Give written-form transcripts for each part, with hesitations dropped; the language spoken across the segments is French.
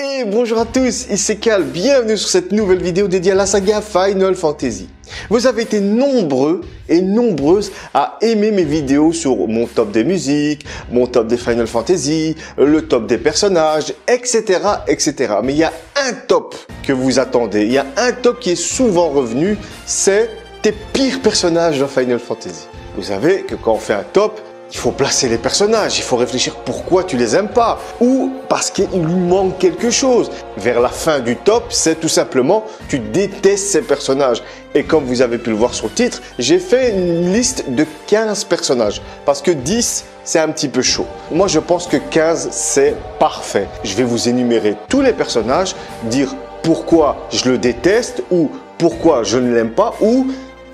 Et bonjour à tous, ici Cal, bienvenue sur cette nouvelle vidéo dédiée à la saga Final Fantasy. Vous avez été nombreux et nombreuses à aimer mes vidéos sur mon top des musiques, mon top des Final Fantasy, le top des personnages, etc. etc. Mais il y a un top que vous attendez, il y a un top qui est souvent revenu, c'est tes pires personnages dans Final Fantasy. Vous savez que quand on fait un top, il faut placer les personnages, il faut réfléchir pourquoi tu les aimes pas ou parce qu'il lui manque quelque chose. Vers la fin du top, c'est tout simplement tu détestes ces personnages. Et comme vous avez pu le voir sur le titre, j'ai fait une liste de 15 personnages parce que 10, c'est un petit peu chaud. Moi, je pense que 15, c'est parfait. Je vais vous énumérer tous les personnages, dire pourquoi je le déteste ou pourquoi je ne l'aime pas ou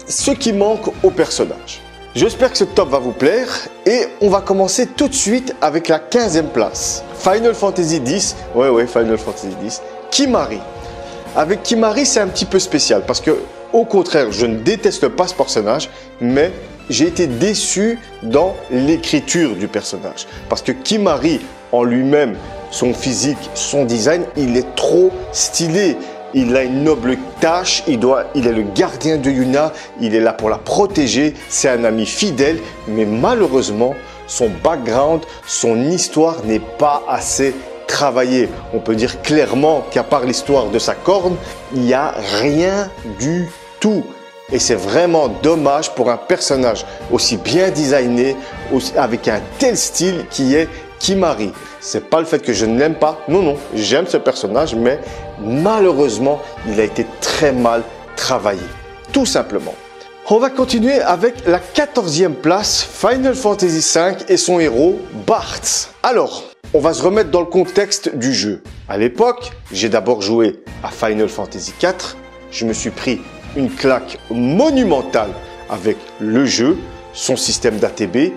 ce qui manque au personnage. J'espère que ce top va vous plaire et on va commencer tout de suite avec la 15e place. Final Fantasy X, Final Fantasy X, Kimahri. Avec Kimahri, c'est un petit peu spécial parce que, au contraire, je ne déteste pas ce personnage, mais j'ai été déçu dans l'écriture du personnage. Parce que Kimahri, en lui-même, son physique, son design, il est trop stylé. Il a une noble tâche, il est le gardien de Yuna, il est là pour la protéger, c'est un ami fidèle, mais malheureusement, son background, son histoire n'est pas assez travaillée. On peut dire clairement qu'à part l'histoire de sa corne, il n'y a rien du tout. Et c'est vraiment dommage pour un personnage aussi bien designé, avec un tel style qui est Kimahri. C'est pas le fait que je ne l'aime pas, non, j'aime ce personnage, mais malheureusement, il a été très mal travaillé, tout simplement. On va continuer avec la 14e place, Final Fantasy V et son héros, Bartz. Alors, on va se remettre dans le contexte du jeu. À l'époque, j'ai d'abord joué à Final Fantasy IV, je me suis pris une claque monumentale avec le jeu, son système d'ATB,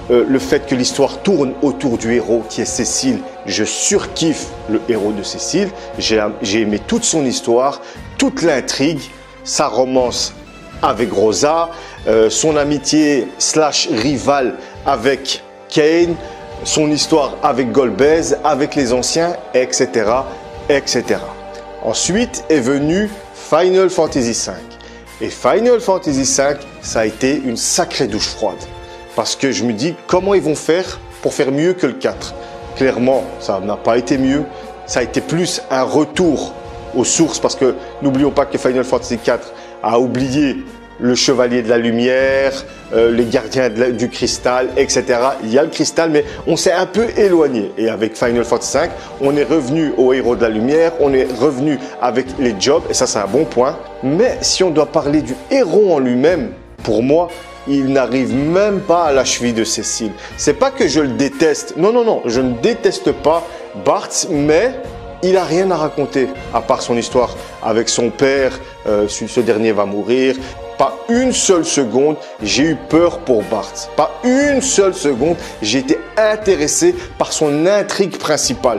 le fait que l'histoire tourne autour du héros qui est Cécile, je surkiffe le héros de Cécile, j'ai aimé toute son histoire, toute l'intrigue, sa romance avec Rosa, son amitié / rivale avec Kain, son histoire avec Golbez, avec les anciens, etc. etc. Ensuite est venu Final Fantasy V. Et Final Fantasy V, ça a été une sacrée douche froide. Parce que je me dis, comment ils vont faire pour faire mieux que le 4? Clairement, ça n'a pas été mieux. Ça a été plus un retour aux sources. Parce que n'oublions pas que Final Fantasy IV a oublié le Chevalier de la Lumière, les Gardiens du Cristal, etc. Il y a le Cristal, mais on s'est un peu éloigné. Et avec Final Fantasy V, on est revenu au Héros de la Lumière, on est revenu avec les jobs, et ça c'est un bon point. Mais si on doit parler du héros en lui-même, pour moi, il n'arrive même pas à la cheville de Cécile. C'est pas que je le déteste. Non, je ne déteste pas Bartz, mais il n'a rien à raconter à part son histoire avec son père. Ce dernier va mourir. Pas une seule seconde, j'ai eu peur pour Bartz. Pas une seule seconde, j'ai été intéressé par son intrigue principale.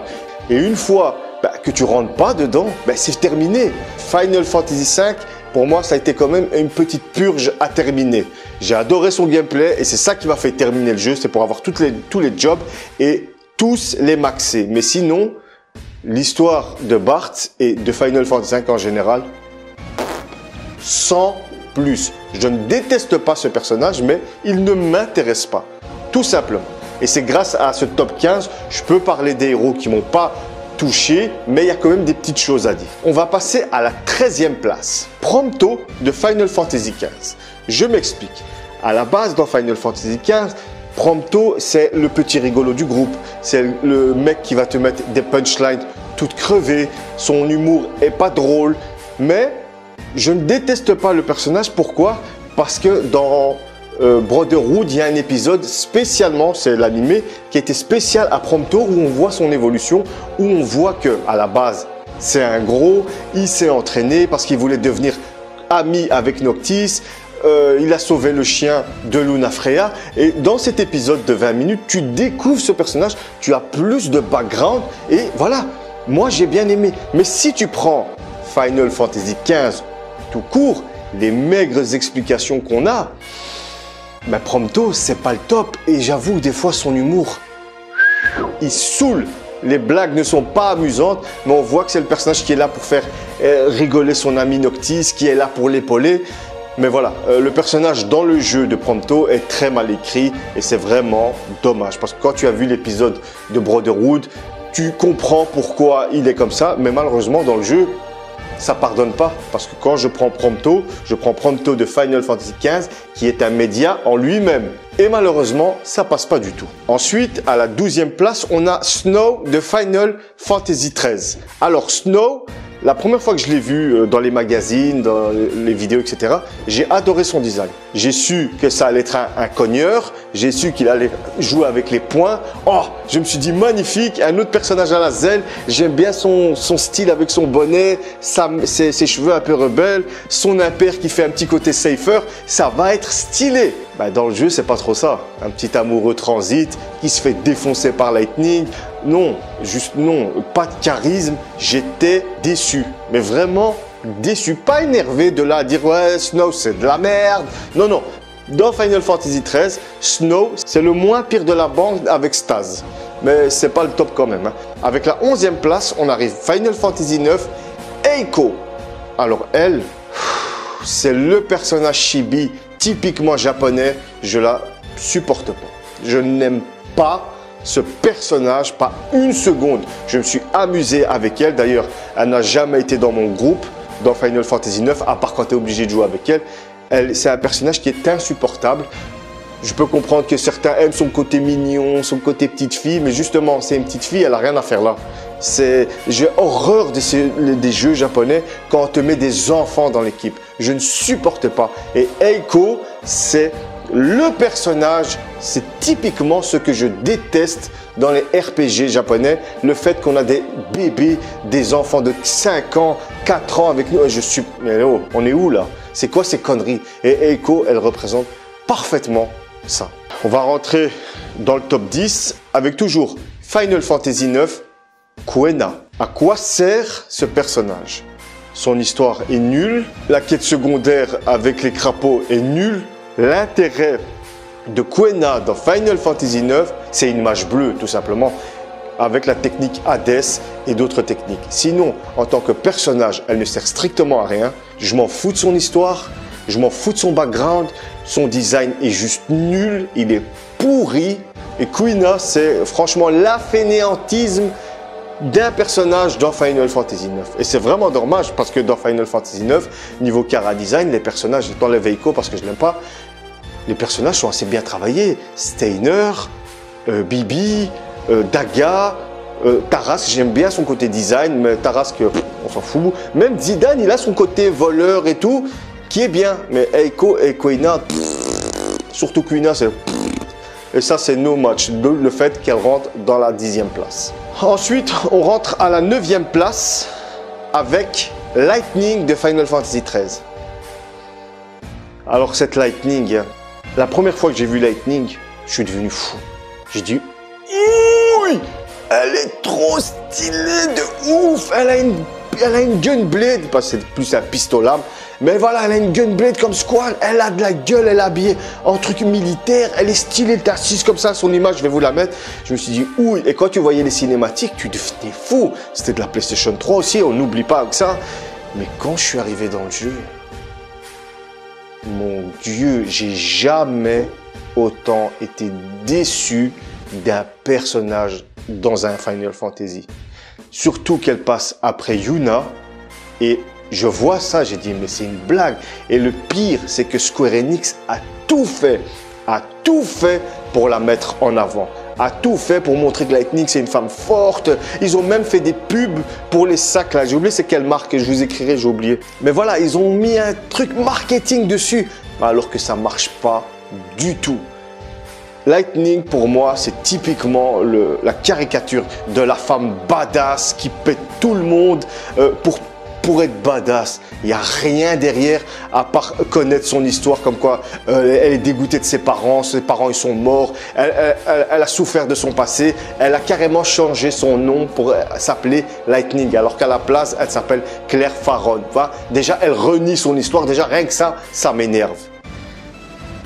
Et une fois que tu rentres pas dedans, c'est terminé. Final Fantasy V, pour moi, ça a été quand même une petite purge à terminer. J'ai adoré son gameplay et c'est ça qui m'a fait terminer le jeu. C'est pour avoir tous les jobs et tous les maxer. Mais sinon, l'histoire de Bartz et de Final Fantasy V en général, sans plus. Je ne déteste pas ce personnage, mais il ne m'intéresse pas. Tout simplement. Et c'est grâce à ce top 15, je peux parler des héros qui m'ont pas touché, mais il y a quand même des petites choses à dire. On va passer à la 13e place. Prompto de Final Fantasy XV. Je m'explique. À la base, dans Final Fantasy XV, Prompto, c'est le petit rigolo du groupe. C'est le mec qui va te mettre des punchlines toutes crevées. Son humour est pas drôle. Mais je ne déteste pas le personnage. Pourquoi? Parce que dans Brotherhood, il y a un épisode spécialement, c'est l'animé, qui était spécial à Prompto où on voit son évolution, où on voit que à la base, c'est un gros, il s'est entraîné parce qu'il voulait devenir ami avec Noctis, il a sauvé le chien de Lunafreya et dans cet épisode de 20 minutes, tu découvres ce personnage, tu as plus de background et voilà, moi j'ai bien aimé. Mais si tu prends Final Fantasy XV tout court, les maigres explications qu'on a, Prompto, c'est pas le top. Et j'avoue, des fois, son humour, il saoule. Les blagues ne sont pas amusantes, mais on voit que c'est le personnage qui est là pour faire rigoler son ami Noctis, qui est là pour l'épauler. Mais voilà, le personnage dans le jeu de Prompto est très mal écrit et c'est vraiment dommage. Parce que quand tu as vu l'épisode de Brotherhood, tu comprends pourquoi il est comme ça. Mais malheureusement, dans le jeu, ça pardonne pas. Parce que quand je prends Prompto de Final Fantasy XV, qui est un média en lui-même. Et malheureusement, ça passe pas du tout. Ensuite, à la 12e place, on a Snow de Final Fantasy XIII. Alors, Snow, la première fois que je l'ai vu dans les magazines, dans les vidéos, etc., j'ai adoré son design. J'ai su que ça allait être un cogneur. J'ai su qu'il allait jouer avec les poings. Oh, je me suis dit magnifique, un autre personnage à la zèle. J'aime bien son style avec son bonnet, ses cheveux un peu rebelles, son impair qui fait un petit côté safer. Ça va être stylé. Bah, dans le jeu, c'est pas trop ça. Un petit amoureux transit qui se fait défoncer par Lightning. Non, juste non, pas de charisme. J'étais déçu, mais vraiment déçu. Pas énervé de là à dire ouais, Snow c'est de la merde. Non, non. Dans Final Fantasy XIII, Snow c'est le moins pire de la bande avec Staz. Mais c'est pas le top quand même. Hein. Avec la 11e place, on arrive Final Fantasy IX, Eiko. Alors elle, c'est le personnage chibi typiquement japonais, je la supporte pas. Je n'aime pas ce personnage, pas une seconde. Je me suis amusé avec elle. D'ailleurs, elle n'a jamais été dans mon groupe dans Final Fantasy IX, à part quand tu es obligé de jouer avec elle. C'est un personnage qui est insupportable. Je peux comprendre que certains aiment son côté mignon, son côté petite fille, mais justement, c'est une petite fille, elle n'a rien à faire là. J'ai horreur des jeux japonais quand on te met des enfants dans l'équipe. Je ne supporte pas. Et Eiko, c'est le personnage, c'est typiquement ce que je déteste dans les RPG japonais. Le fait qu'on a des bébés, des enfants de 5 ans, 4 ans avec nous. Mais oh, on est où là? C'est quoi ces conneries? Et Eiko, elle représente parfaitement ça. On va rentrer dans le top 10 avec toujours Final Fantasy IX, Kuena. À quoi sert ce personnage? Son histoire est nulle, la quête secondaire avec les crapauds est nulle. L'intérêt de Kuena dans Final Fantasy IX, c'est une mage bleue tout simplement, avec la technique Hades et d'autres techniques. Sinon, en tant que personnage, elle ne sert strictement à rien. Je m'en fous de son histoire, je m'en fous de son background, son design est juste nul, il est pourri. Et Kuena, c'est franchement la fainéantisme d'un personnage dans Final Fantasy IX. Et c'est vraiment dommage parce que dans Final Fantasy IX, niveau chara design, les personnages, j'enlève Eiko parce que je l'aime pas, les personnages sont assez bien travaillés. Steiner, Bibi, Daga, Taras, j'aime bien son côté design, mais Taras, on s'en fout. Même Zidane, il a son côté voleur et tout, qui est bien. Mais Eiko et Kuena, surtout Kuena, c'est... Et ça, c'est no match, le fait qu'elle rentre dans la 10e place. Ensuite, on rentre à la 9e place avec Lightning de Final Fantasy XIII. Alors cette Lightning, la première fois que j'ai vu Lightning, je suis devenu fou. J'ai dit, oui, elle est trop stylée de ouf. Elle a une gunblade, parce que c'est plus un pistolet. Mais voilà, elle a une gunblade comme Squall, elle a de la gueule, elle est habillée en truc militaire, elle est stylée, t'es assise comme ça, son image, je vais vous la mettre. Je me suis dit, ouh, et quand tu voyais les cinématiques, tu devenais fou. C'était de la PlayStation 3 aussi, on n'oublie pas avec ça. Mais quand je suis arrivé dans le jeu, mon Dieu, j'ai jamais autant été déçu d'un personnage dans un Final Fantasy. Surtout qu'elle passe après Yuna et je vois ça, j'ai dit, mais c'est une blague. Et le pire, c'est que Square Enix a tout fait pour la mettre en avant. A tout fait pour montrer que Lightning, c'est une femme forte. Ils ont même fait des pubs pour les sacs, là. J'ai oublié c'est quelle marque, je vous écrirai, j'ai oublié. Mais voilà, ils ont mis un truc marketing dessus, alors que ça marche pas du tout. Lightning, pour moi, c'est typiquement la caricature de la femme badass qui pète tout le monde pour être badass. Il n'y a rien derrière à part connaître son histoire, comme quoi elle est dégoûtée de ses parents ils sont morts, elle a souffert de son passé, elle a carrément changé son nom pour s'appeler Lightning, alors qu'à la place, elle s'appelle Claire Faron. Déjà, elle renie son histoire, déjà rien que ça m'énerve.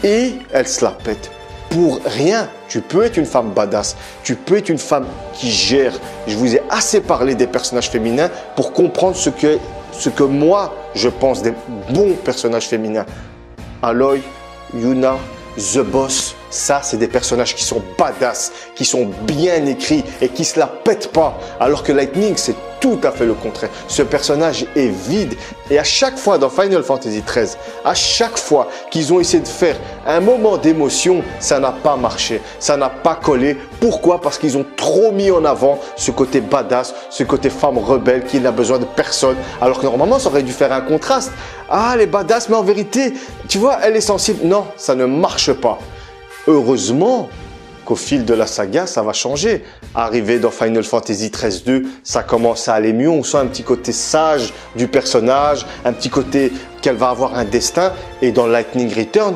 Et elle se la pète. pour rien. Tu peux être une femme badass, tu peux être une femme qui gère. Je vous ai assez parlé des personnages féminins pour comprendre ce que moi, je pense des bons personnages féminins. Aloy, Yuna, The Boss, ça, c'est des personnages qui sont badass, qui sont bien écrits et qui se la pètent pas. Alors que Lightning, c'est tout à fait le contraire. Ce personnage est vide. Et à chaque fois dans Final Fantasy XIII, à chaque fois qu'ils ont essayé de faire un moment d'émotion, ça n'a pas marché. Ça n'a pas collé. Pourquoi? Parce qu'ils ont trop mis en avant ce côté badass, ce côté femme rebelle qui n'a besoin de personne. Alors que normalement, ça aurait dû faire un contraste. Ah, elle est badass, mais en vérité, tu vois, elle est sensible. Non, ça ne marche pas. Heureusement qu'au fil de la saga, ça va changer. Arrivé dans Final Fantasy XIII-2, ça commence à aller mieux. On sent un petit côté sage du personnage, un petit côté qu'elle va avoir un destin. Et dans Lightning Return,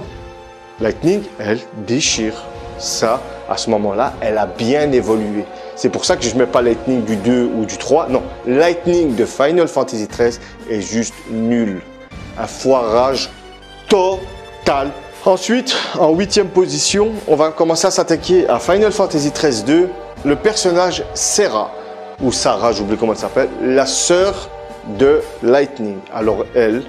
Lightning, elle déchire. Ça, à ce moment-là, elle a bien évolué. C'est pour ça que je ne mets pas Lightning du 2 ou du 3. Non, Lightning de Final Fantasy XIII est juste nul. Un foirage total. Ensuite, en 8e position, on va commencer à s'attaquer à Final Fantasy XIII-2, le personnage Serah, ou Sarah, j'oublie comment elle s'appelle, la sœur de Lightning. Alors elle,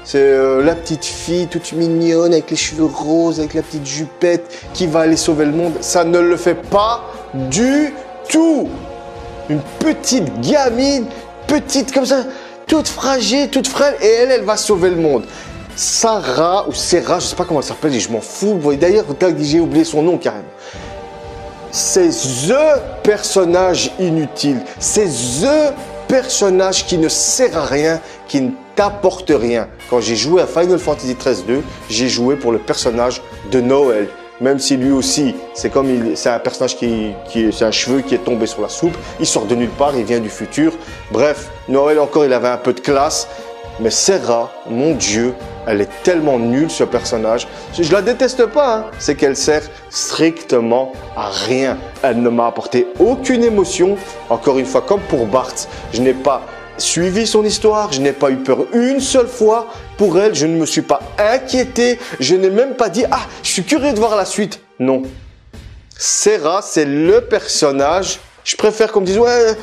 c'est la petite fille toute mignonne avec les cheveux roses, avec la petite jupette qui va aller sauver le monde. Ça ne le fait pas du tout. Une petite gamine, petite comme ça, toute fragile, toute frêle, et elle va sauver le monde. Sarah ou Serah, je ne sais pas comment elle s'appelle et je m'en fous. D'ailleurs, j'ai oublié son nom carrément. C'est THE personnage inutile. C'est THE personnage qui ne sert à rien, qui ne t'apporte rien. Quand j'ai joué à Final Fantasy XIII-2, j'ai joué pour le personnage de Noël. Même si lui aussi, c'est un personnage c'est un cheveu qui est tombé sur la soupe. Il sort de nulle part, il vient du futur. Bref, Noël encore, il avait un peu de classe. Mais Serah, mon Dieu, elle est tellement nulle ce personnage. Je la déteste pas, hein. C'est qu'elle sert strictement à rien. Elle ne m'a apporté aucune émotion. Encore une fois, comme pour Bart, je n'ai pas suivi son histoire, je n'ai pas eu peur une seule fois pour elle, je ne me suis pas inquiété, je n'ai même pas dit « Ah, je suis curieux de voir la suite ». Non. Serah, c'est le personnage, je préfère qu'on me dise « Ouais,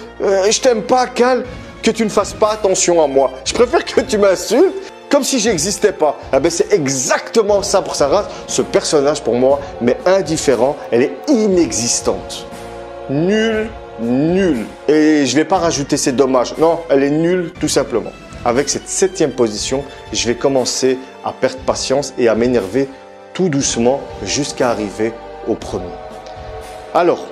je t'aime pas, Cal », que tu ne fasses pas attention à moi. Je préfère que tu m'insultes comme si j'existais pas. Eh ben, c'est exactement ça pour Sarah. Ce personnage, pour moi, mais indifférent, elle est inexistante. Nulle. Nulle. Et je ne vais pas rajouter c'est dommage. Non, elle est nulle tout simplement. Avec cette 7e position, je vais commencer à perdre patience et à m'énerver tout doucement jusqu'à arriver au premier. Alors,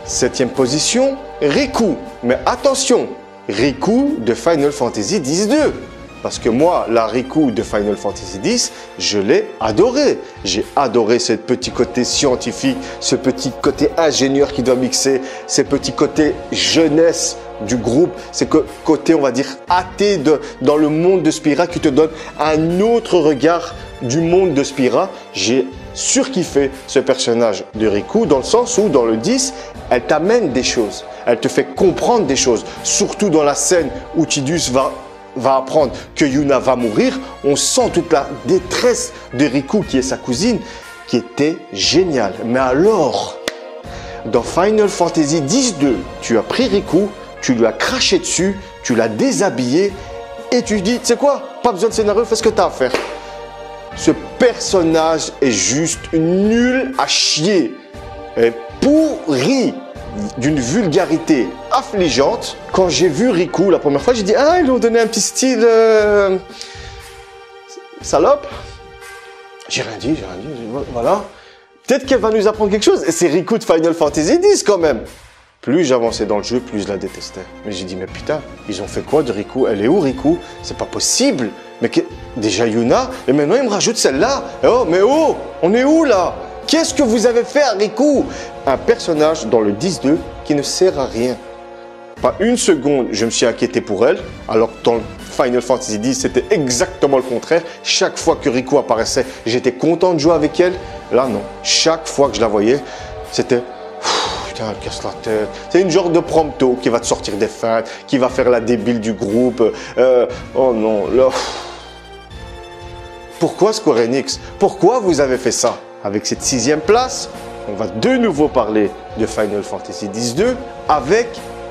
7e position, Riku. Mais attention, Riku de Final Fantasy X-2. Parce que moi, la Riku de Final Fantasy X, je l'ai adoré. J'ai adoré ce petit côté scientifique, ce petit côté ingénieur qui doit mixer, ces petits côtés jeunesse du groupe, ces côtés, on va dire, athée dans le monde de Spira qui te donne un autre regard du monde de Spira. J'ai surkiffé ce personnage de Riku dans le sens où, dans le 10, elle t'amène des choses. Elle te fait comprendre des choses. Surtout dans la scène où Tidus va apprendre que Yuna va mourir, on sent toute la détresse de Riku, qui est sa cousine, qui était géniale. Mais alors, dans Final Fantasy X-2, tu as pris Riku, tu lui as craché dessus, tu l'as déshabillé, et tu dis, tu sais quoi, pas besoin de scénario, fais ce que tu as à faire. Ce personnage est juste nul à chier, et pourri, d'une vulgarité affligeante. Quand j'ai vu Riku la première fois, j'ai dit « Ah, ils lui ont donné un petit style salope ». J'ai rien dit, voilà. Peut-être qu'elle va nous apprendre quelque chose. Et c'est Riku de Final Fantasy X quand même. Plus j'avançais dans le jeu, plus je la détestais. Mais j'ai dit « Mais putain, ils ont fait quoi de Riku? Elle est où Riku? C'est pas possible. Mais déjà Yuna, et maintenant ils me rajoutent celle-là. Oh, mais oh, on est où là? Qu'est-ce que vous avez fait à Riku? Un personnage dans le 10-2 qui ne sert à rien. Pas une seconde, je me suis inquiété pour elle, alors que dans Final Fantasy X, c'était exactement le contraire. Chaque fois que Riku apparaissait, j'étais content de jouer avec elle. Là, non. Chaque fois que je la voyais, c'était... Putain, elle casse la tête. C'est une genre de prompto qui va te sortir des feintes, qui va faire la débile du groupe. Oh non, là... Pourquoi Square Enix? Pourquoi vous avez fait ça? Avec cette 6e place, on va de nouveau parler de Final Fantasy X-2 avec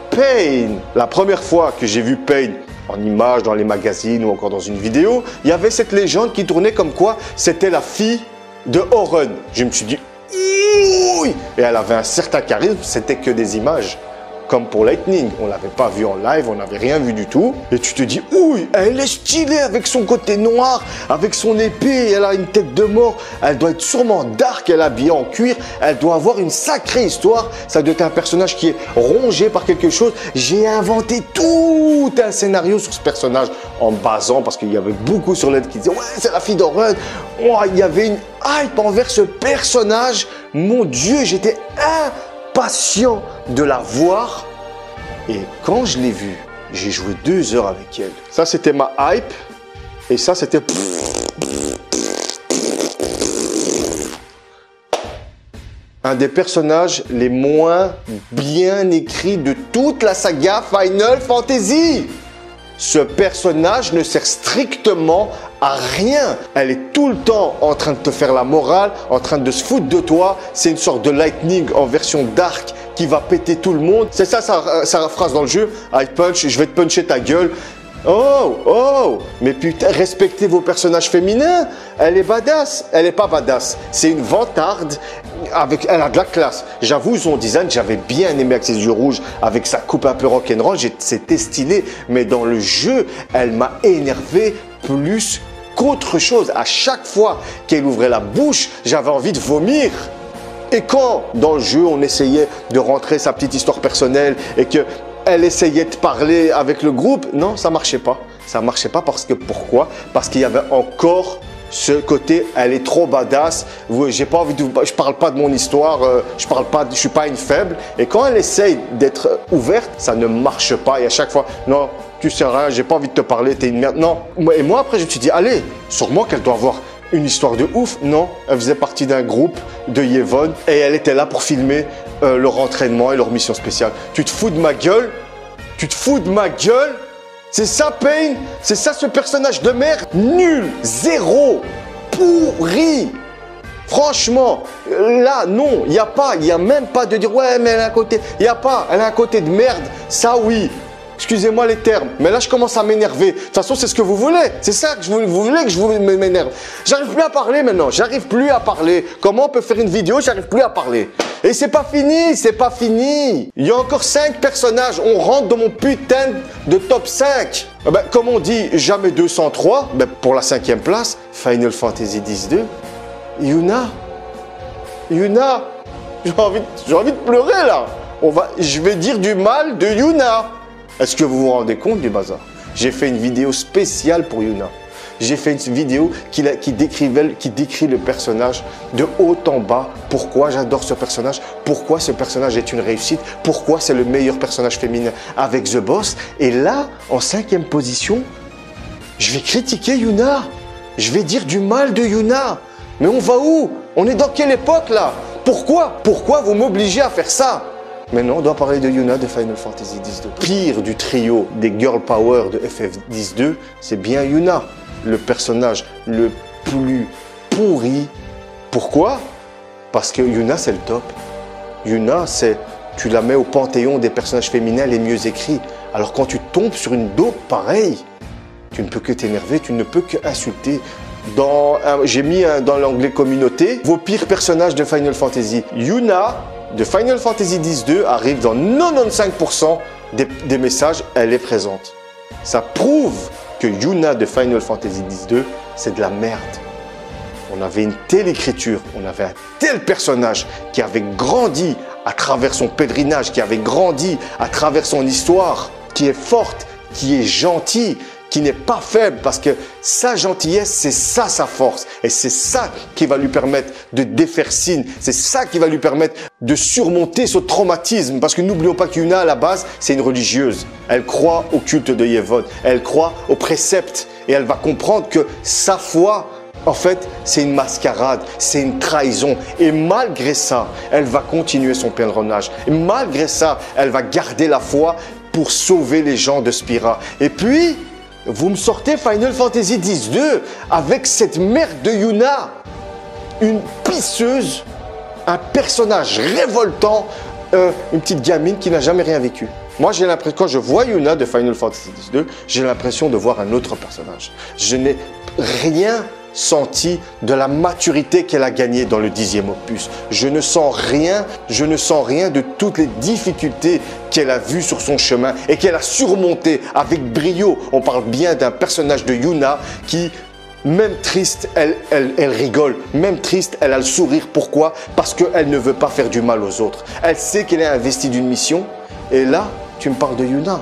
Pain. La première fois que j'ai vu Pain en image dans les magazines ou encore dans une vidéo, il y avait cette légende qui tournait comme quoi c'était la fille de Auron. Je me suis dit, ouh! Et elle avait un certain charisme, c'était que des images. Comme pour Lightning, on ne l'avait pas vu en live, on n'avait rien vu du tout. Et tu te dis, ouh, elle est stylée avec son côté noir, avec son épée, elle a une tête de mort. Elle doit être sûrement dark, elle est habillée en cuir, elle doit avoir une sacrée histoire. Ça doit être un personnage qui est rongé par quelque chose. J'ai inventé tout un scénario sur ce personnage en basant, parce qu'il y avait beaucoup sur l'aide qui disaient, ouais, c'est la fille d'Auron. Oh, il y avait une hype envers ce personnage. Mon Dieu, j'étais impatient de la voir. Et quand je l'ai vue, j'ai joué 2 heures avec elle. Ça, c'était ma hype. Et ça, c'était... un des personnages les moins bien écrits de toute la saga Final Fantasy. Ce personnage ne sert strictement à rien. Elle est tout le temps en train de te faire la morale, en train de se foutre de toi. C'est une sorte de Lightning en version dark qui va péter tout le monde. C'est ça sa phrase dans le jeu. I punch, je vais te puncher ta gueule. Oh, mais putain, respectez vos personnages féminins. Elle est badass. Elle est pas badass. C'est une vantarde. Elle a de la classe. J'avoue, son design, j'avais bien aimé avec ses yeux rouges, avec sa coupe un peu rock'n'roll. C'était stylé. Mais dans le jeu, elle m'a énervé plus qu'autre chose. À chaque fois qu'elle ouvrait la bouche, j'avais envie de vomir. Et quand, dans le jeu, on essayait de rentrer sa petite histoire personnelle et que elle essayait de parler avec le groupe, non, ça marchait pas. Ça marchait pas parce que pourquoi? Parce qu'il y avait encore ce côté, elle est trop badass. J'ai pas envie de, je parle pas de mon histoire, je suis pas une faible. Et quand elle essaye d'être ouverte, ça ne marche pas. Et à chaque fois, non, tu sais rien, j'ai pas envie de te parler, t'es une merde. Non. Et moi après, je me suis dit, allez, sûrement qu'elle doit avoir une histoire de ouf. Non, elle faisait partie d'un groupe de Yevon et elle était là pour filmer leur entraînement et leur mission spéciale. Tu te fous de ma gueule? Tu te fous de ma gueule? C'est ça, Pain? C'est ça, ce personnage de merde? Nul, zéro, pourri. Franchement, là, non, il n'y a même pas de dire, ouais, mais elle a un côté, il n'y a pas, elle a un côté de merde, ça oui. Excusez-moi les termes, mais là je commence à m'énerver. De toute façon, c'est ce que vous voulez. C'est ça que vous voulez que je m'énerve. J'arrive plus à parler maintenant. J'arrive plus à parler. Comment on peut faire une vidéo? J'arrive plus à parler. Et c'est pas fini, c'est pas fini. Il y a encore 5 personnages. On rentre dans mon putain de top 5. Ben, comme on dit, jamais 203. Ben, pour la 5e place, Final Fantasy X-2. Yuna. J'ai envie de pleurer là. Je vais dire du mal de Yuna. Est-ce que vous vous rendez compte du bazar? J'ai fait une vidéo spéciale pour Yuna. J'ai fait une vidéo qui décrit le personnage de haut en bas. Pourquoi j'adore ce personnage? Pourquoi ce personnage est une réussite? Pourquoi c'est le meilleur personnage féminin avec The Boss? Et là, en 5e position, je vais critiquer Yuna. Je vais dire du mal de Yuna. Mais on va où? On est dans quelle époque là? Pourquoi vous m'obligez à faire ça? Maintenant, on doit parler de Yuna de Final Fantasy X-2. Pire du trio des Girl Power de FF12, c'est bien Yuna, le personnage le plus pourri. Pourquoi? Parce que Yuna, c'est le top. Yuna, tu la mets au panthéon des personnages féminins les mieux écrits. Alors quand tu tombes sur une dope pareille, tu ne peux que t'énerver, tu ne peux que insulter. J'ai mis dans l'onglet communauté vos pires personnages de Final Fantasy. Yuna de Final Fantasy X-2 arrive dans 95% des messages, elle est présente. Ça prouve que Yuna de Final Fantasy X-2, c'est de la merde. On avait une telle écriture, on avait un tel personnage qui avait grandi à travers son pèlerinage, qui avait grandi à travers son histoire, qui est forte, qui est gentille, qui n'est pas faible, parce que sa gentillesse, c'est ça sa force. Et c'est ça qui va lui permettre de défaire Sin. C'est ça qui va lui permettre de surmonter ce traumatisme. Parce que n'oublions pas qu'Yuna, à la base, c'est une religieuse. Elle croit au culte de Yevon. Elle croit aux préceptes. Et elle va comprendre que sa foi, en fait, c'est une mascarade, c'est une trahison. Et malgré ça, elle va continuer son pèlerinage. Et malgré ça, elle va garder la foi pour sauver les gens de Spira. Et puis, Vous me sortez Final Fantasy X-2 avec cette merde de Yuna, une pisseuse, un personnage révoltant, une petite gamine qui n'a jamais rien vécu. Moi, j'ai l'impression, quand je vois Yuna de Final Fantasy X-2, j'ai l'impression de voir un autre personnage. Je n'ai rien senti de la maturité qu'elle a gagnée dans le 10e opus. Je ne sens rien de toutes les difficultés qu'elle a vues sur son chemin et qu'elle a surmontées avec brio. On parle bien d'un personnage de Yuna qui, même triste, elle rigole. Même triste, elle a le sourire. Pourquoi? Parce qu'elle ne veut pas faire du mal aux autres. Elle sait qu'elle est investie d'une mission. Et là, tu me parles de Yuna.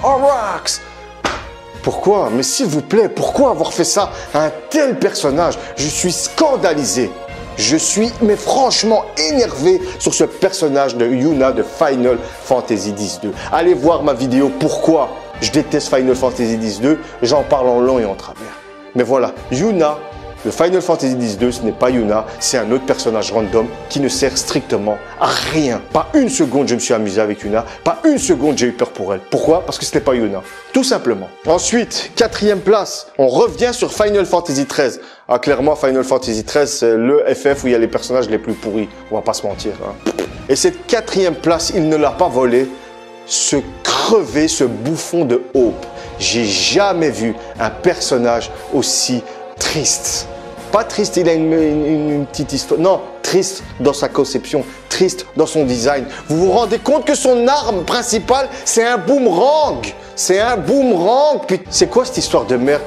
Aurochs. Pourquoi? Mais s'il vous plaît, pourquoi avoir fait ça à un tel personnage? Je suis scandalisé. Je suis, mais franchement, énervé sur ce personnage de Yuna de Final Fantasy X-2. Allez voir ma vidéo pourquoi je déteste Final Fantasy X-2. J'en parle en long et en travers. Mais voilà, Yuna de Final Fantasy X-2, ce n'est pas Yuna, c'est un autre personnage random qui ne sert strictement à rien. Pas une seconde je me suis amusé avec Yuna, pas une seconde j'ai eu peur pour elle. Pourquoi? Parce que ce n'était pas Yuna, tout simplement. Ensuite, 4e place, on revient sur Final Fantasy XIII. Ah, clairement, Final Fantasy XIII, c'est le FF où il y a les personnages les plus pourris, on va pas se mentir. Hein. Et cette 4e place, il ne l'a pas volée, ce crevé, ce bouffon de Hope. J'ai jamais vu un personnage aussi triste. Pas triste, il a une petite histoire. Non, triste dans sa conception, triste dans son design. Vous vous rendez compte que son arme principale, c'est un boomerang. C'est un boomerang. Puis, c'est quoi cette histoire de merde?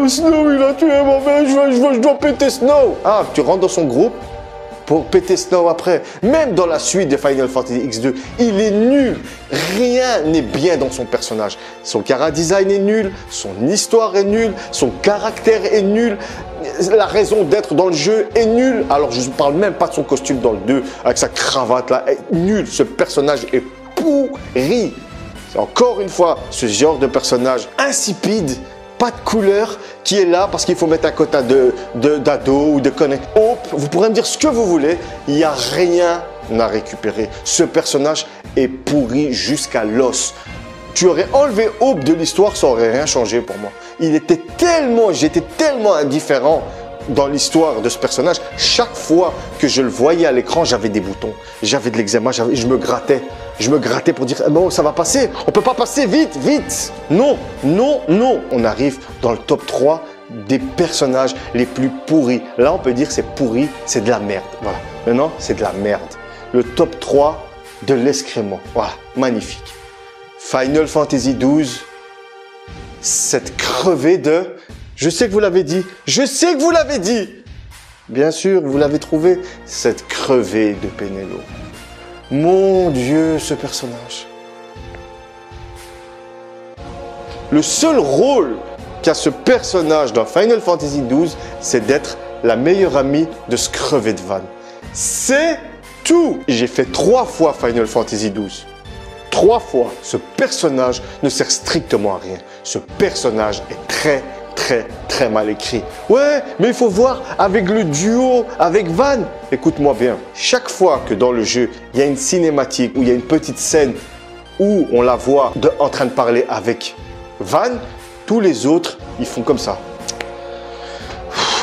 Snow, il a tué mon mec, je dois péter Snow. Ah, tu rentres dans son groupe pour péter Snow après. Même dans la suite de Final Fantasy X2, il est nul. Rien n'est bien dans son personnage. Son chara-design est nul, son histoire est nulle, son caractère est nul, la raison d'être dans le jeu est nulle. Alors je ne parle même pas de son costume dans le 2, avec sa cravate là, est nul. Ce personnage est pourri. C'est encore une fois ce genre de personnage insipide, pas de couleur, qui est là parce qu'il faut mettre un quota d'ado ou de connexion. Hope, vous pourrez me dire ce que vous voulez, il n'y a rien à récupérer. Ce personnage est pourri jusqu'à l'os. Tu aurais enlevé Hope de l'histoire, ça aurait rien changé pour moi. J'étais tellement indifférent dans l'histoire de ce personnage. Chaque fois que je le voyais à l'écran, j'avais des boutons, j'avais de l'eczéma, je me grattais. Je me grattais pour dire, bon, ça va passer, on peut pas passer, vite, vite. Non, non, non. On arrive dans le top 3 des personnages les plus pourris. Là, on peut dire c'est pourri, c'est de la merde. Voilà. Maintenant, c'est de la merde. Le top 3 de l'excrément. Voilà, magnifique. Final Fantasy XII, cette crevée de... Je sais que vous l'avez dit, je sais que vous l'avez dit. Bien sûr, vous l'avez trouvé, cette crevée de Penelo. Mon Dieu, ce personnage. Le seul rôle qu'a ce personnage dans Final Fantasy XII, c'est d'être la meilleure amie de ce crevé de Van. C'est tout. J'ai fait 3 fois Final Fantasy XII. 3 fois. Ce personnage ne sert strictement à rien. Ce personnage est très mal écrit. Ouais, mais il faut voir avec le duo, avec Van. Écoute-moi bien, chaque fois que dans le jeu, il y a une cinématique où il y a une petite scène où on la voit en train de parler avec Van, tous les autres, ils font comme ça.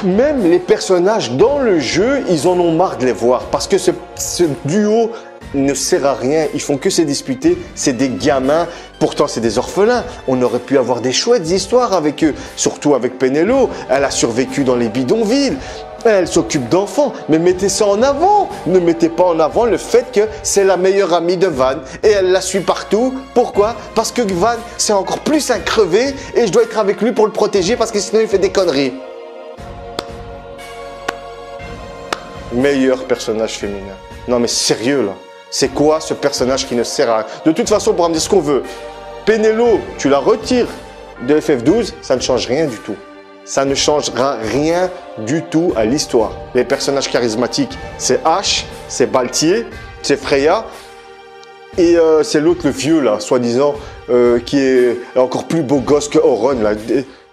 Même les personnages dans le jeu, ils en ont marre de les voir parce que ce duo ne sert à rien, ils font que se disputer, c'est des gamins, pourtant c'est des orphelins, on aurait pu avoir des chouettes histoires avec eux, surtout avec Penelo, elle a survécu dans les bidonvilles, elle s'occupe d'enfants, mais mettez ça en avant, ne mettez pas en avant le fait que c'est la meilleure amie de Van et elle la suit partout, pourquoi? Parce que Van c'est encore plus un crevé et je dois être avec lui pour le protéger parce que sinon il fait des conneries. Meilleur personnage féminin, non mais sérieux là. C'est quoi ce personnage qui ne sert à rien? De toute façon, on pourra me dire ce qu'on veut. Penelo, tu la retires de FF12, ça ne change rien du tout. Ça ne changera rien du tout à l'histoire. Les personnages charismatiques, c'est Ash, c'est Baltier, c'est Freya. Et c'est l'autre, le vieux, là, soi-disant, qui est encore plus beau gosse que Auron, là.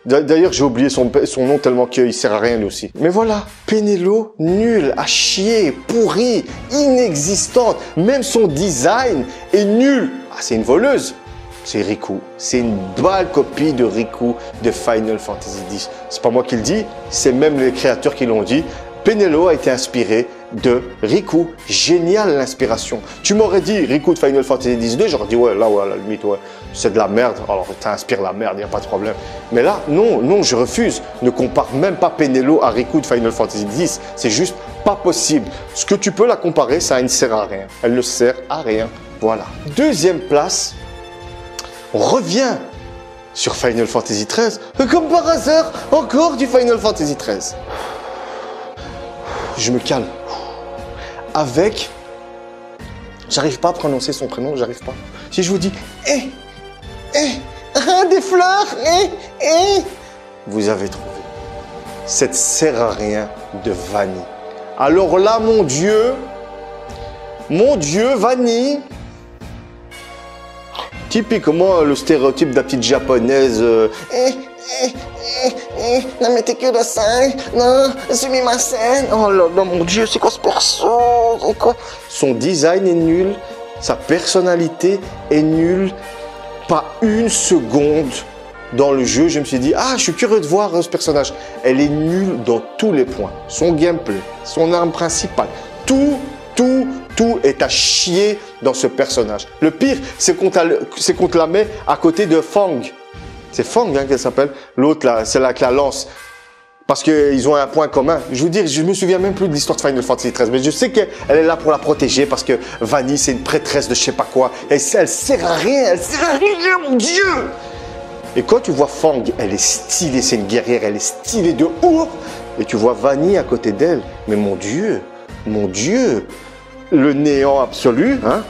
D'ailleurs, j'ai oublié son nom tellement qu'il sert à rien lui aussi. Mais voilà, Pénélo, nul, à chier, pourri, inexistante. Même son design est nul. Ah, c'est une voleuse. C'est Riku. C'est une belle copie de Riku de Final Fantasy X. C'est pas moi qui le dis, c'est même les créateurs qui l'ont dit. Pénélo a été inspiré de Riku. Génial l'inspiration. Tu m'aurais dit Riku de Final Fantasy X-2, j'aurais dit ouais, là, ouais, à la limite, ouais, c'est de la merde. Alors, t'inspires la merde, il n'y a pas de problème. Mais là, non, non, je refuse. Ne compare même pas Pénélo à Riku de Final Fantasy X. C'est juste pas possible. Ce que tu peux la comparer, ça ne sert à rien. Elle ne sert à rien. Voilà. Deuxième place, on revient sur Final Fantasy XIII. Comme par hasard, encore du Final Fantasy XIII. Je me calme. Avec... J'arrive pas à prononcer son prénom, j'arrive pas. Si je vous dis... des fleurs, vous avez trouvé. Cette sert à rien de Vanille. Alors là, mon Dieu, Vanille... Typiquement, le stéréotype de la petite japonaise. Non, mais t'es que le sein. Non, suis ma scène. Oh là là, mon Dieu, c'est quoi ce perso? C'est quoi? Son design est nul. Sa personnalité est nulle. Pas une seconde dans le jeu, je me suis dit, ah, je suis curieux de voir ce personnage. Elle est nulle dans tous les points. Son gameplay, son arme principale, tout est à chier dans ce personnage. Le pire, c'est qu'on te la met à côté de Fang. C'est Fang hein, qu'elle s'appelle. L'autre, là, c'est là avec la lance. Parce qu'ils ont un point commun. Je vous dis, je me souviens même plus de l'histoire de Final Fantasy XIII. Mais je sais qu'elle est là pour la protéger parce que Vanille, c'est une prêtresse de je sais pas quoi. Et elle sert à rien. Elle sert à rien, mon Dieu! Et quand tu vois Fang, elle est stylée. C'est une guerrière. Elle est stylée de ouf. Et tu vois Vanille à côté d'elle. Mais mon Dieu, le néant absolu, hein?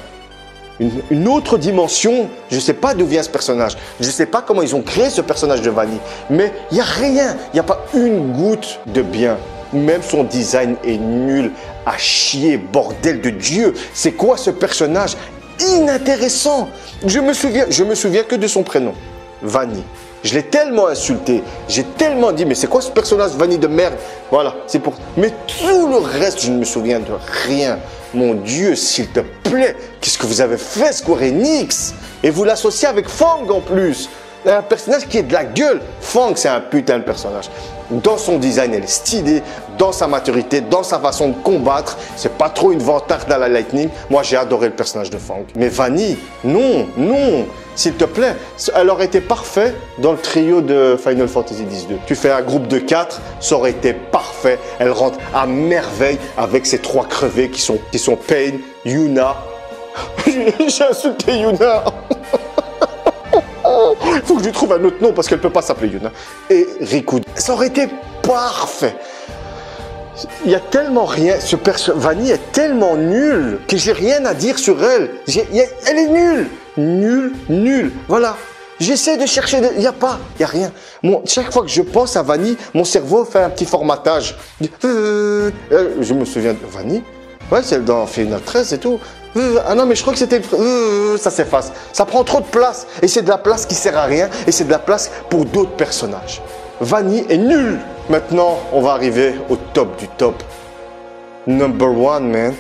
Une autre dimension. Je ne sais pas d'où vient ce personnage. Je ne sais pas comment ils ont créé ce personnage de Vanille. Mais il n'y a rien. Il n'y a pas une goutte de bien. Même son design est nul à chier. Bordel de Dieu. C'est quoi ce personnage? Inintéressant. Je me souviens que de son prénom. Vanille. Je l'ai tellement insulté. J'ai tellement dit, mais c'est quoi ce personnage Vanille de merde? Voilà, c'est pour... Mais tout le reste, je ne me souviens de rien. Mon Dieu, s'il te plaît, qu'est-ce que vous avez fait, Square Enix? Et vous l'associez avec Fang en plus. Un personnage qui est de la gueule. Fang, c'est un putain de personnage. Dans son design, elle est stylée. Dans sa maturité, dans sa façon de combattre. C'est pas trop une vantarde à la Lightning. Moi, j'ai adoré le personnage de Fang. Mais Vanille, non. S'il te plaît, elle aurait été parfaite dans le trio de Final Fantasy X-2. Tu fais un groupe de 4, ça aurait été parfait. Elle rentre à merveille avec ces 3 crevés qui sont Pain, Yuna. J'ai insulté Yuna. Il faut que je lui trouve un autre nom parce qu'elle ne peut pas s'appeler Yuna. Et Riku. Ça aurait été parfait. Il y a tellement rien. Vanille est tellement nulle que j'ai rien à dire sur elle. Elle est nulle. Nul. Voilà. J'essaie de chercher. Il n'y a rien. Chaque fois que je pense à Vanille, mon cerveau fait un petit formatage. Je me souviens de Vanille. Ouais, c'est dans Final 13 et tout. Ah non, mais je crois que c'était... ça s'efface. Ça prend trop de place. Et c'est de la place qui sert à rien. Et c'est de la place pour d'autres personnages. Vanille est nulle. Maintenant, on va arriver au top du top. Number one, man.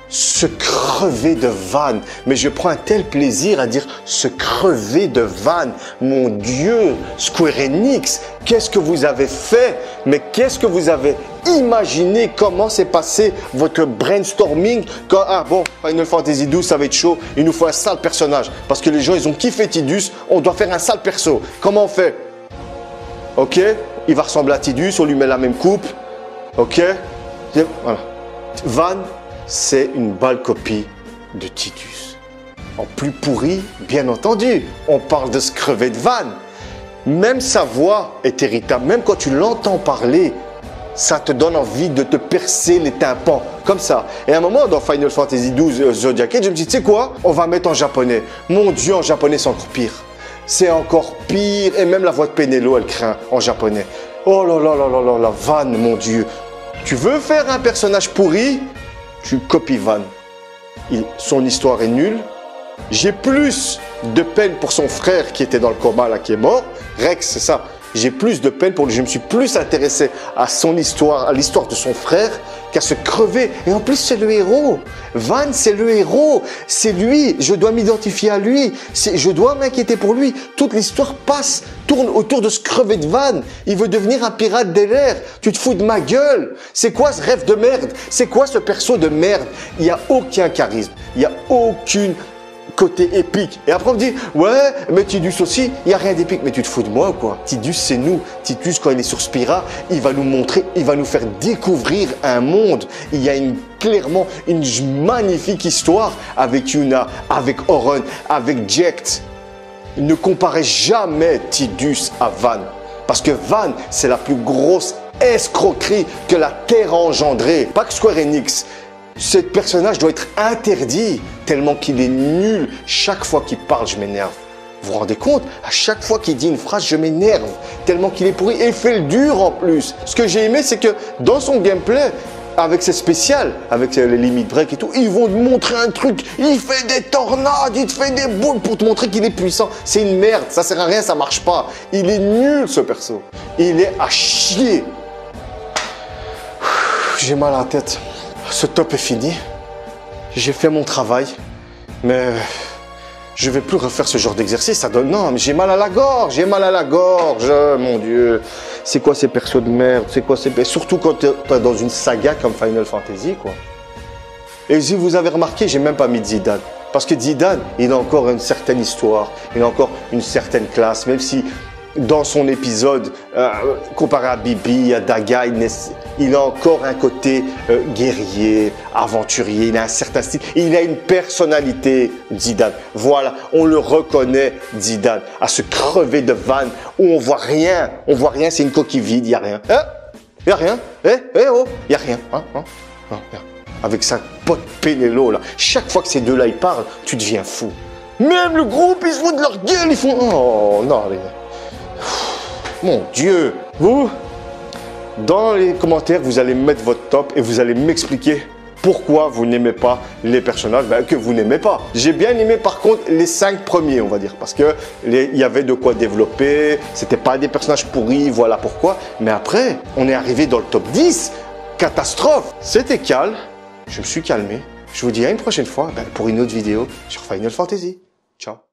Se crever de vanne. Mais je prends un tel plaisir à dire se crever de vanne. Mon Dieu, Square Enix, qu'est-ce que vous avez fait? Mais qu'est-ce que vous avez imaginé? Comment s'est passé votre brainstorming? Quand, ah bon, Final Fantasy XII, ça va être chaud. Il nous faut un sale personnage. Parce que les gens, ils ont kiffé Tidus. On doit faire un sale perso. Comment on fait? Ok, il va ressembler à Tidus. On lui met la même coupe. Ok, voilà. Van, c'est une belle copie de Tidus. En plus pourri, bien entendu. On parle de se crever de vanne. Même sa voix est irritable. Même quand tu l'entends parler, ça te donne envie de te percer les tympans. Comme ça. Et à un moment, dans Final Fantasy XII Zodiac Age, je me dis, tu sais quoi? On va mettre en japonais. Mon Dieu, en japonais, c'est encore pire. C'est encore pire. Et même la voix de Pénélo, elle craint en japonais. Oh là là là là là là, Van, mon Dieu. Tu veux faire un personnage pourri? Tu copies Van. Son histoire est nulle. J'ai plus de peine pour son frère qui était dans le coma, là, qui est mort. Rex, c'est ça. J'ai plus de peine pour lui. Je me suis plus intéressé à son histoire, à l'histoire de son frère, qu'à se crever. Et en plus, c'est le héros. Van, c'est le héros. C'est lui. Je dois m'identifier à lui. Je dois m'inquiéter pour lui. Toute l'histoire tourne autour de se crever de Van. Il veut devenir un pirate des airs. Tu te fous de ma gueule. C'est quoi ce rêve de merde? C'est quoi ce perso de merde? Il n'y a aucun charisme. Il n'y a aucune côté épique. Et après on me dit, ouais, mais Tidus aussi, il n'y a rien d'épique. Mais tu te fous de moi ou quoi? Tidus, c'est nous. Tidus, quand il est sur Spira, il va nous montrer, il va nous faire découvrir un monde. Il y a clairement une magnifique histoire avec Yuna, avec Auron, avec Jecht. Ne comparez jamais Tidus à Van. Parce que Van, c'est la plus grosse escroquerie que la Terre a engendrée. Pas que Square Enix. Ce personnage doit être interdit tellement qu'il est nul. Chaque fois qu'il parle, je m'énerve. Vous vous rendez compte? À chaque fois qu'il dit une phrase, je m'énerve. Tellement qu'il est pourri et il fait le dur en plus. Ce que j'ai aimé, c'est que dans son gameplay, avec ses spéciales, avec les limit break et tout, ils vont te montrer un truc. Il fait des tornades, il te fait des boules pour te montrer qu'il est puissant. C'est une merde, ça sert à rien, ça marche pas. Il est nul ce perso. Il est à chier. J'ai mal à la tête. Ce top est fini. J'ai fait mon travail, mais je vais plus refaire ce genre d'exercice. Ça donne non, mais j'ai mal à la gorge, mon Dieu. C'est quoi ces persos de merde? C'est quoi ces surtout quand tu es dans une saga comme Final Fantasy, quoi. Et si vous avez remarqué, j'ai même pas mis Zidane. Parce que Zidane, il a encore une certaine histoire, il a encore une certaine classe, même si dans son épisode, comparé à Bibi, à Daga, il a encore un côté guerrier, aventurier, il a un certain style, il a une personnalité, Zidane. Voilà, on le reconnaît, Zidane, à se crever de vanne, où on voit rien, c'est une coquille vide, il n'y a rien. Il n'y a rien, oh, il n'y a rien. Avec sa pote Pénélo, là, chaque fois que ces deux-là, ils parlent, tu deviens fou. Même le groupe, ils se foutent de leur gueule, ils font... Oh, non, les... Mon Dieu. Vous, dans les commentaires, vous allez mettre votre top et vous allez m'expliquer pourquoi vous n'aimez pas les personnages que vous n'aimez pas. J'ai bien aimé par contre les 5 premiers, on va dire, parce que il y avait de quoi développer, c'était pas des personnages pourris, voilà pourquoi. Mais après, on est arrivé dans le top 10, catastrophe. C'était calme, je me suis calmé. Je vous dis à une prochaine fois pour une autre vidéo sur Final Fantasy. Ciao.